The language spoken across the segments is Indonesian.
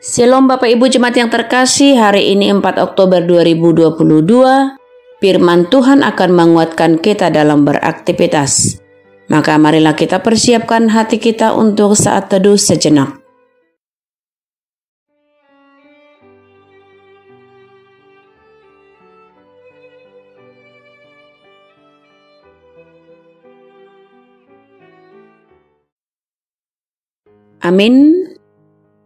Shalom Bapak Ibu Jemaat yang terkasih, hari ini 4 Oktober 2022, firman Tuhan akan menguatkan kita dalam beraktivitas. Maka marilah kita persiapkan hati kita untuk saat teduh sejenak. Amin.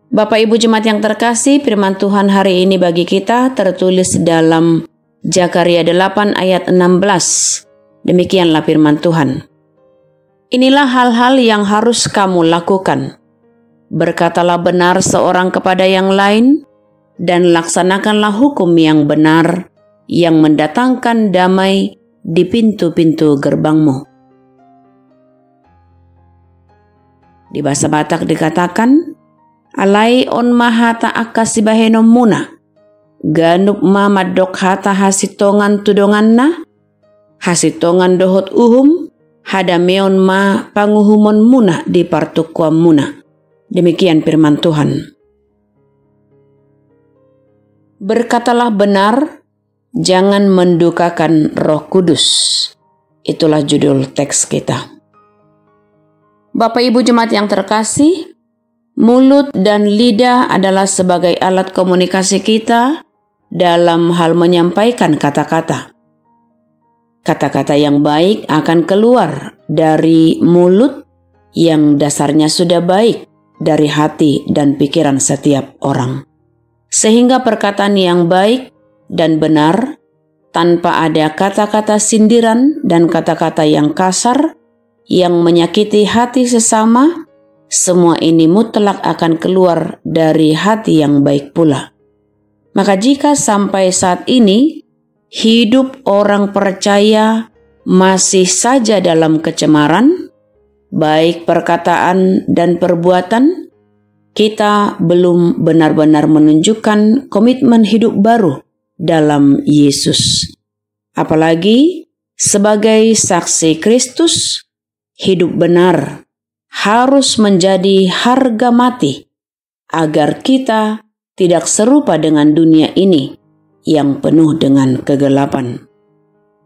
Bapak Ibu Jemaat yang terkasih, firman Tuhan hari ini bagi kita tertulis dalam Zakaria 8 ayat 16. Demikianlah firman Tuhan. Inilah hal-hal yang harus kamu lakukan. Berkatalah benar seorang kepada yang lain, dan laksanakanlah hukum yang benar, yang mendatangkan damai di pintu-pintu gerbangmu. Di bahasa Batak dikatakan, Alai on maha ta'aka sibaheno muna, ganup ma madok hata hasitongan tudonganna, hasitongan dohot hadameon ma panguhumon muna di partukwam muna. Demikian firman Tuhan. Berkatalah benar, jangan mendukakan Roh Kudus. Itulah judul teks kita. Bapak Ibu Jemaat yang terkasih, mulut dan lidah adalah sebagai alat komunikasi kita dalam hal menyampaikan kata-kata. Kata-kata yang baik akan keluar dari mulut yang dasarnya sudah baik dari hati dan pikiran setiap orang. Sehingga perkataan yang baik dan benar tanpa ada kata-kata sindiran dan kata-kata yang kasar yang menyakiti hati sesama, semua ini mutlak akan keluar dari hati yang baik pula. Maka jika sampai saat ini hidup orang percaya masih saja dalam kecemaran, baik perkataan dan perbuatan, kita belum benar-benar menunjukkan komitmen hidup baru dalam Yesus. Apalagi sebagai saksi Kristus, hidup benar harus menjadi harga mati agar kita tidak serupa dengan dunia ini yang penuh dengan kegelapan.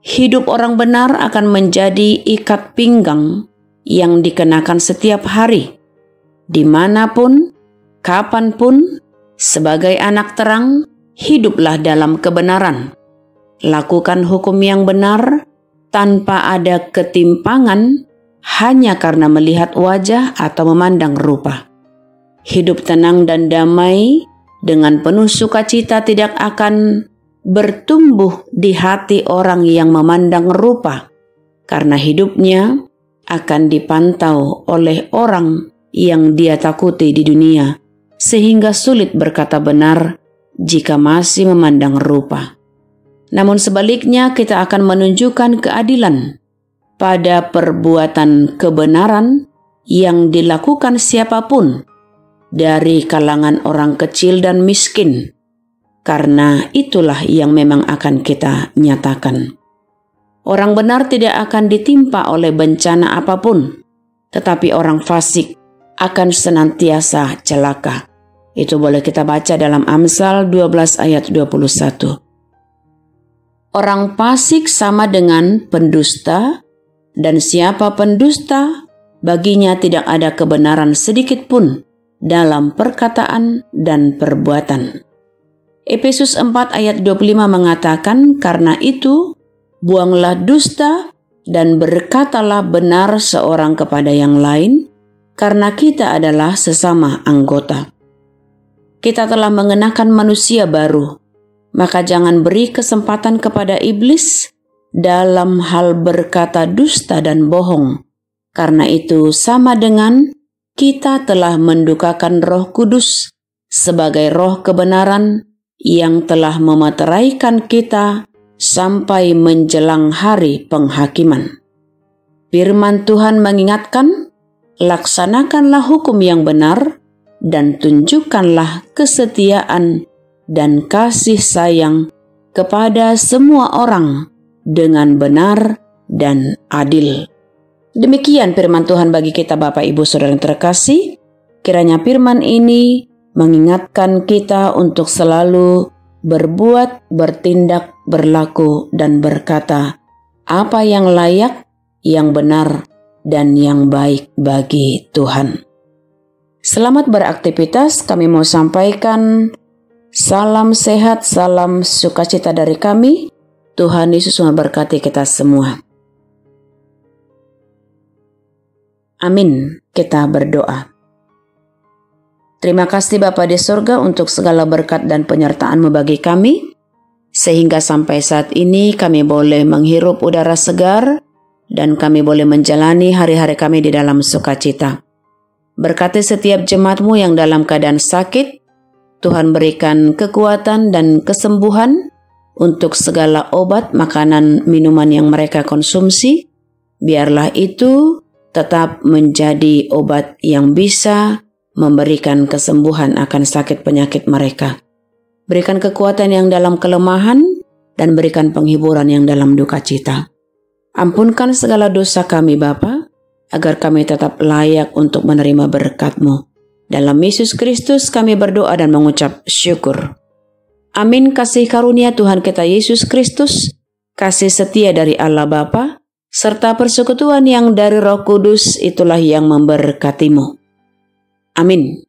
Hidup orang benar akan menjadi ikat pinggang yang dikenakan setiap hari, dimanapun, kapanpun. Sebagai anak terang, hiduplah dalam kebenaran. Lakukan hukum yang benar tanpa ada ketimpangan hanya karena melihat wajah atau memandang rupa. Hidup tenang dan damai dengan penuh sukacita tidak akan bertumbuh di hati orang yang memandang rupa, karena hidupnya akan dipantau oleh orang yang dia takuti di dunia, sehingga sulit berkata benar jika masih memandang rupa. Namun sebaliknya, kita akan menunjukkan keadilan pada perbuatan kebenaran yang dilakukan siapapun dari kalangan orang kecil dan miskin, karena itulah yang memang akan kita nyatakan. Orang benar tidak akan ditimpa oleh bencana apapun, tetapi orang fasik akan senantiasa celaka. Itu boleh kita baca dalam Amsal 12 ayat 21. Orang fasik sama dengan pendusta, dan siapa pendusta, baginya tidak ada kebenaran sedikit pun dalam perkataan dan perbuatan. Efesus 4 ayat 25 mengatakan, karena itu, buanglah dusta dan berkatalah benar seorang kepada yang lain, karena kita adalah sesama anggota. Kita telah mengenakan manusia baru, maka jangan beri kesempatan kepada iblis dalam hal berkata dusta dan bohong. Karena itu sama dengan kita telah mendukakan Roh Kudus sebagai roh kebenaran yang telah memeteraikan kita sampai menjelang hari penghakiman. Firman Tuhan mengingatkan, laksanakanlah hukum yang benar dan tunjukkanlah kesetiaan dan kasih sayang kepada semua orang dengan benar dan adil. Demikian firman Tuhan bagi kita Bapak Ibu Saudara yang terkasih. Kiranya firman ini mengingatkan kita untuk selalu berbuat, bertindak, berlaku, dan berkata apa yang layak, yang benar, dan yang baik bagi Tuhan. Selamat beraktivitas. Kami mau sampaikan salam sehat, salam sukacita dari kami. Tuhan Yesus memberkati kita semua. Amin. Kita berdoa. Terima kasih Bapa di surga untuk segala berkat dan penyertaan-Mu bagi kami, sehingga sampai saat ini kami boleh menghirup udara segar dan kami boleh menjalani hari-hari kami di dalam sukacita. Berkati setiap jemaat-Mu yang dalam keadaan sakit, Tuhan berikan kekuatan dan kesembuhan untuk segala obat, makanan, minuman yang mereka konsumsi. Biarlah itu tetap menjadi obat yang bisa memberikan kesembuhan akan sakit penyakit mereka. Berikan kekuatan yang dalam kelemahan dan berikan penghiburan yang dalam duka cita. Ampunkan segala dosa kami Bapa, agar kami tetap layak untuk menerima berkat-Mu. Dalam Yesus Kristus kami berdoa dan mengucap syukur. Amin. Kasih karunia Tuhan kita Yesus Kristus, kasih setia dari Allah Bapa, serta persekutuan yang dari Roh Kudus itulah yang memberkatimu. Amin.